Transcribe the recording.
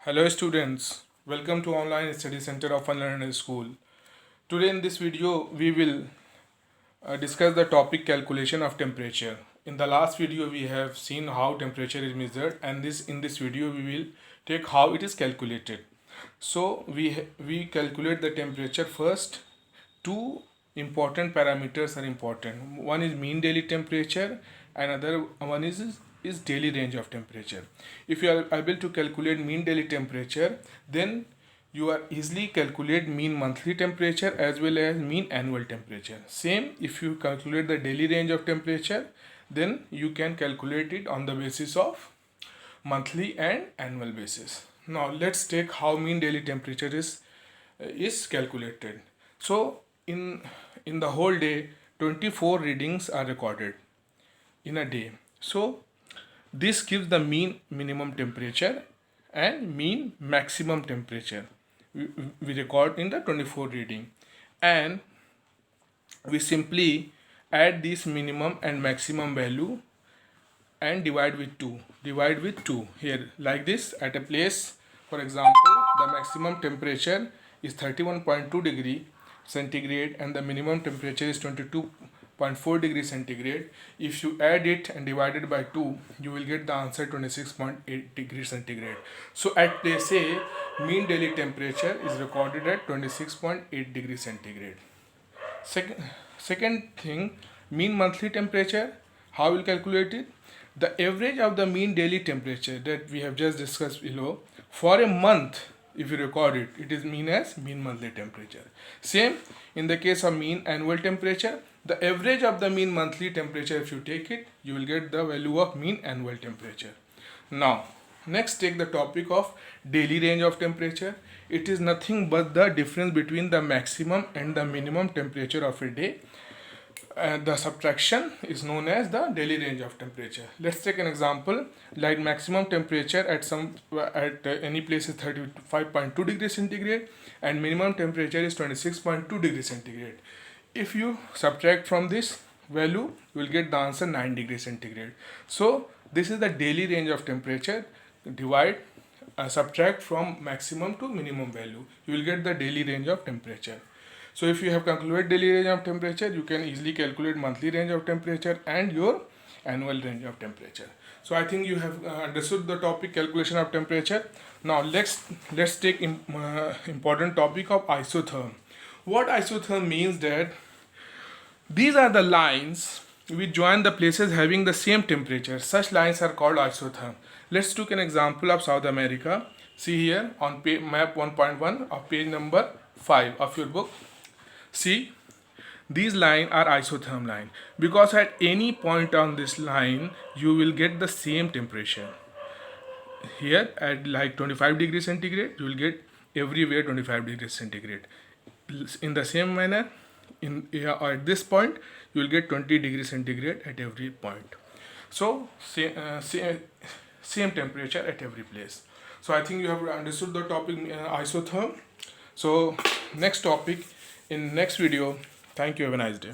Hello students, welcome to online study center of Unlearned School. Today in this video we will discuss the topic calculation of temperature. In the last video we have seen how temperature is measured, and in this video we will take how it is calculated. So we calculate the temperature first. Two important parameters are important. One is mean daily temperature, and another one is daily range of temperature. If you are able to calculate mean daily temperature, then you are easily calculate mean monthly temperature as well as mean annual temperature. Same, if you calculate the daily range of temperature, then you can calculate it on the basis of monthly and annual basis. Now let's take how mean daily temperature is calculated. So in the whole day, 24 readings are recorded in a day. So this gives the mean minimum temperature and mean maximum temperature we record in the 24 reading, and we simply add this minimum and maximum value and divide with 2 here, like this. At a place, for example, the maximum temperature is 31.2 degree centigrade and the minimum temperature is 22.4 degree centigrade. If you add it and divide it by 2, you will get the answer 26.8 degree centigrade. So at place A, mean daily temperature is recorded at 26.8 degree centigrade. Second thing, mean monthly temperature. How we'll calculate it? The average of the mean daily temperature that we have just discussed below for a month, if you record it, it is mean as mean monthly temperature. Same in the case of mean annual temperature. The average of the mean monthly temperature, if you take it, you will get the value of mean annual temperature. Now next, take the topic of daily range of temperature. It is nothing but the difference between the maximum and the minimum temperature of a day. The subtraction is known as the daily range of temperature. Let's take an example, like maximum temperature at any place is 35.2 degrees centigrade and minimum temperature is 26.2 degrees centigrade. If you subtract from this value, you will get the answer 9 degrees centigrade. So this is the daily range of temperature. Subtract from maximum to minimum value, you will get the daily range of temperature. So if you have calculated daily range of temperature, you can easily calculate monthly range of temperature and your annual range of temperature. So I think you have understood the topic calculation of temperature. Now let's take important topic of isotherm. What isotherm means, that these are the lines which join the places having the same temperature. Such lines are called isotherm. Let's take an example of South America. See here on map 1.1 of page number 5 of your book. See, these lines are isotherm line because at any point on this line you will get the same temperature. Here at like 25 degrees centigrade, you will get everywhere 25 degrees centigrade. In the same manner, at this point you will get 20 degrees centigrade at every point. So same temperature at every place. So I think you have understood the topic isotherm. So next topic in next video. Thank you. Have a nice day.